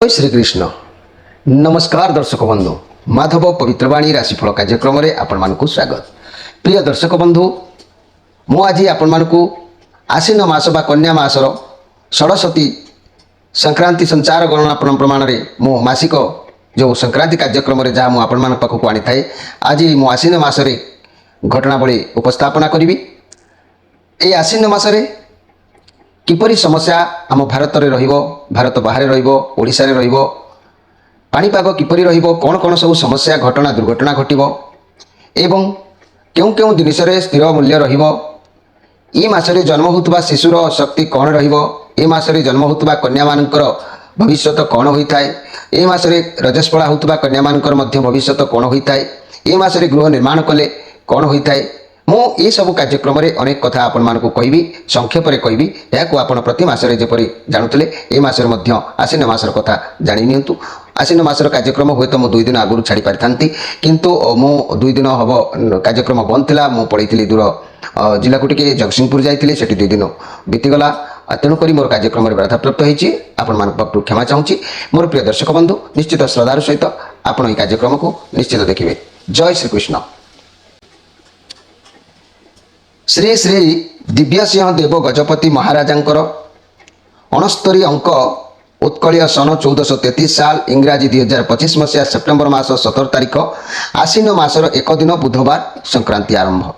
जय श्रीकृष्ण। नमस्कार दर्शक बंधु, माधव पवित्रवाणी राशिफल कार्यक्रम में आपण मानकु स्वागत। प्रिय दर्शक बंधु, मु आज आपण मानकु आश्विन मास बा कन्या मासर षडशती संक्रांति संचार गणना प्रमाण में मु मासिक जो संक्रांति कार्यक्रम में जहाँ मुझे आपण पाखक आनी थाए, आज मु आश्विन मासरे घटनावली उपस्थापना करी। ए आश्विन मासरे किपरि समस्या आम भारत में रहिबो, भारत बाहर रहिबो, ओडिशा रे रहिबो, पाणीपाग किपरि रहिबो, कौन कौन सब समस्या घटना दुर्घटना घटिबो एवं केउं केउं जिनिस रे स्थिर मूल्य रहिबो, ई मासरे जन्म होतबा शिशुर शक्ति कौन रहिबो, ए मासरे जन्म होतबा कन्या मानकर भविष्यत कौन होइथाय, ए मासरे रजस्पला होतबा कन्या मानकर मध्य भविष्यत कौन होइथाय, ए मासरे गृह निर्माण कले कौन होइथाय। मु ये सब कार्यक्रम में अनेक कथा आपण मानकु कहबी, संक्षेप में कहबी। याकु आपण प्रति मासरे जेपरि जानुतले ए मासरे मध्य आश्विन मासर कथा जानि नियंतु। आश्विन मासर कार्यक्रम हुए तो मु 2 दिन आगु छाड़ी पारिथांती, किंतु मु 2 दिन हब कार्यक्रम बंद थिला। मु पळैथिली दूर जिला को टिके जगतसिंहपुर जाइथिली, सेठी 2 दिन बीतीगला। तेणुक मोर कार्यक्रम में बाधा प्राप्त होती, आपण मान पक्षु क्षमा चाहूँगी। मोर प्रिय दर्शक बंधु, निश्चित श्रद्धार सहित आपण ये कार्यक्रम को निश्चित देखिए। जय श्रीकृष्ण। श्री श्री दिव्यसिंह देव गजपति महाराजांकर 69 अंक उत्कलीय सन 1433 साल इंग्राजी 2025 मसीहा सेप्टेम्बर मास 17 तारीख आश्विन मासर 1 दिन बुधवार संक्रांति आरंभ।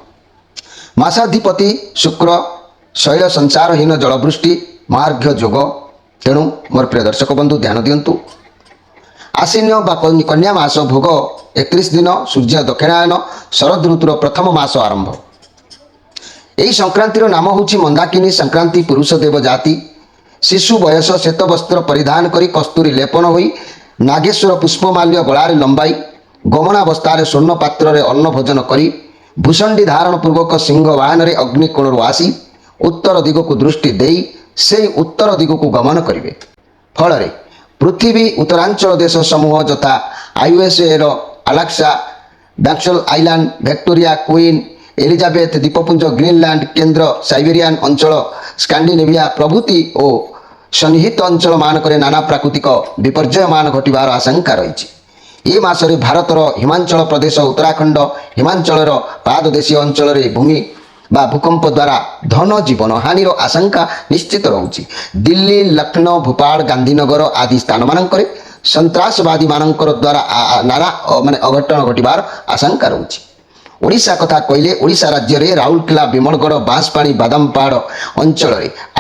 मासाधिपति शुक्र शैल संसारहीन जलवृष्टि महार्घ्य जोग। तेणु मोर प्रिय दर्शक बंधु ध्यान दियंतु। आश्विन बा कन्या मास भोग 31 दिन सूर्य दक्षिणायन शरद ऋतुर प्रथम मास आरंभ। यही संक्रांतिर नाम हूँ मंदाकिनी संक्रांति। पुरुष देव जाति शिशु बयस श्वेत वस्त्र परिधान करी कस्तूरी लेपन होई नागेश्वर पुष्पमाल्य गलारे लंबाई गमनावस्था स्वर्ण पात्र अन्न भोजन करी भूषंडी धारण पूर्वक सिंह वाहन रे अग्निकोण आसी उत्तर दिग को दृष्टि देई से उत्तर दिग को गमन करेंगे। फल पृथ्वी उत्तरांचल देश समूह यथा यूएसए अलास्का, बैक्सल आइलैंड, विक्टोरिया, क्वीन एलिजाबेथ द्वीपपुंज, ग्रीनलैंड, केन्द्र साइबेरियान अंचल, स्कांडिनेविया प्रभृति और सन्निहित अंचल मानक नाना प्राकृतिक विपर्यय मान घटवार आशंका रही। मासरे भारतर हिमाचल प्रदेश, उत्तराखंड, हिमाचल पाददेशीय अंचल भूमि बा भूकंप द्वारा धन जीवन हानिर आशंका निश्चित रहुछि। दिल्ली, लखनऊ, भोपाल, गांधीनगर आदि स्थान मानक सन्त्रासवादी मानकर द्वारा नाना माने अघटन घटवार आशंका रहुछि। ओडिशा कथा कहले ओडिशा राज्य रे राउरकेला, विमलगढ़, बांसपाणी, बादामपाड़ अंचल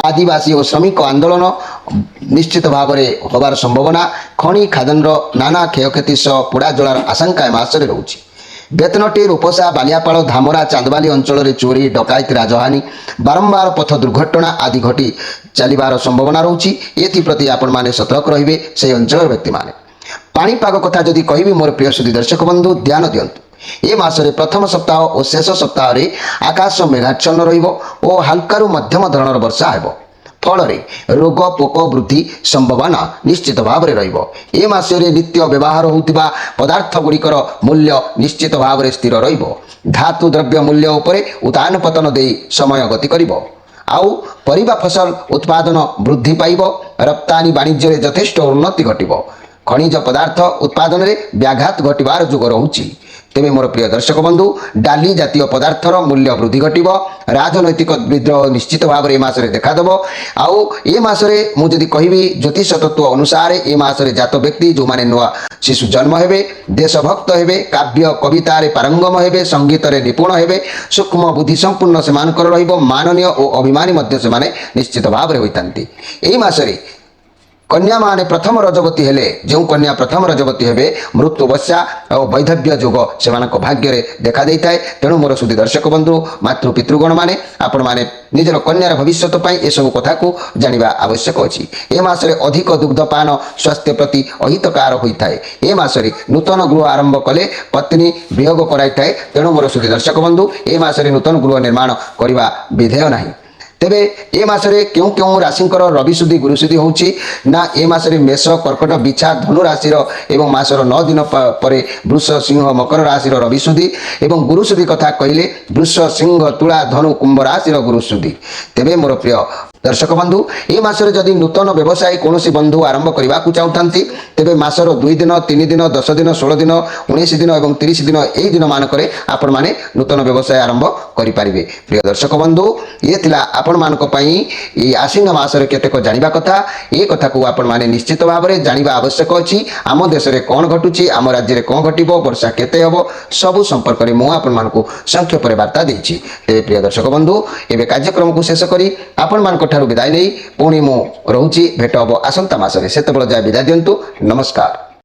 आदिवासी और श्रमिक आंदोलन निश्चित भाव में होबार संभावना। खनि खादन नाना क्षयक्षति सह पोड़ा जलार आशंका मासरे रहुछि। बेतनटी, रूपसा, बालियापाड़, धामरा, चांदबाली अंचल रे चोरी, डकायत, राजहानी, बारंबार पथ दुर्घटना आदि घटी चलिबार संभावना रहुछि। एथिप्रति आपण माने सतर्क रहिबे से अंचल व्यक्ति माने। पाणीपाग कथा जदि कहबी मोर प्रिय सुधी दर्शक बंधु ध्यान दियंतु। ये मासरे प्रथम सप्ताह और शेष सप्ताह रे आकाश मेघाच्छन्न रहिबो और हल्कारु मध्यम धरणर वर्षा हेबो। फल रोग पोक वृद्धि संभावना निश्चित भाव में रहिबो। ए मासरे नित्य व्यवहार होतिबा पदार्थ गुड़िकर मूल्य निश्चित भाव में स्थिर रहिबो। धातु द्रव्य मूल्य उपरे उतान पतन दे समय गति करिबो। आउ परिबा फसल उत्पादन वृद्धि पाइबो। रप्तानी वाणिज्य रे यथेष्ट उन्नति घटिबो। खनिज पदार्थ उत्पादन रे व्याघात घटिबार जोग रहुछि। तेरे मोर प्रिय दर्शक बंधु डाली जातीय पदार्थर मूल्य वृद्धि घटिब। राजनैतिक विद्रोह निश्चित भाव में मासरे देखादेव। आउ ए मासरे मु जदि कहबी ज्योतिष तत्व अनुसार ए मासरे जात व्यक्ति जो माने नुआ शिशु जन्म हेबे, देशभक्त हेबे, काव्य कवितार पारंगम हेबे, संगीत निपुण हेबे, सूक्ष्म बुद्धि संपूर्ण से मानकर रहिबो। माननीय और अभिमानी मध्य से माने निश्चित भाव में होइतांती। एही मासरे कन्या माने प्रथम रजवती हेले, जो कन्या प्रथम रजवती हेबे मृत्यु बस्या और वैधव्य जोग से भाग्य रे देखा देता है। तेणु मोर सुधी दर्शक बंधु मातृ पितृगण माने आपण माने निजर कन्यार भविष्यत पाई ए सब कथा को जानिबा आवश्यक अछि। ए मासरे अधिक दुग्धपान स्वास्थ्य प्रति अहितकार होइथाय। ए मासरे नूतन गृह आरंभ कले पत्नी वियोग कराइथाय। तेणु मोर सुधी दर्शक बंधु ए मासरे नूतन गृह निर्माण करिबा विधेय नाही। तेबे ए मासरे क्यों क्यों राशिंकर रवि सुधी गुरु सुधी होउची ना ए मासरे मेष, कर्कट, बिछा, धनु राशिर एवं मासर 9 दिन पर वृष, सिंह, मकर राशिर रवि सुधी एवं गुरु सुधी कथा कहले वृष, सिंह, तुला, धनु, कुंभ राशिर गुरु सुधी। तेबे मोर प्रिय दर्शक बंधु ए मासरे जदि नूतन व्यवसाय कौन बंधु आरंभ करने को चाहते तेरे मासर 2 दिन 3 दिन 10 दिन 16 दिन 19 दिन और 30 दिन यही दिन मानक आपण मैंने नूतन व्यवसाय आरंभ करेंगे। प्रिय दर्शक बंधु ये थिला आपण मानक पई आश्विन मासरे केतेक जानिबा कथा ये कथा को आपण माने निश्चित भाव में जानिबा आवश्यक अछि। आम देश में कौन घटुची आम राज्य में कौन घटिबो वर्षा केते हबो सबु संपर्क में मु आपण मानकु संक्षेप में वार्ता देछि। तेरे प्रिय दर्शक बंधु एबे कार्यक्रम को शेष करी आपण मानक ठारू विदाय नहीं पुणी मु रहूची भेट हबो आसंता मासरे सेतेबेले जाय विदाय दियंतु नमस्कार।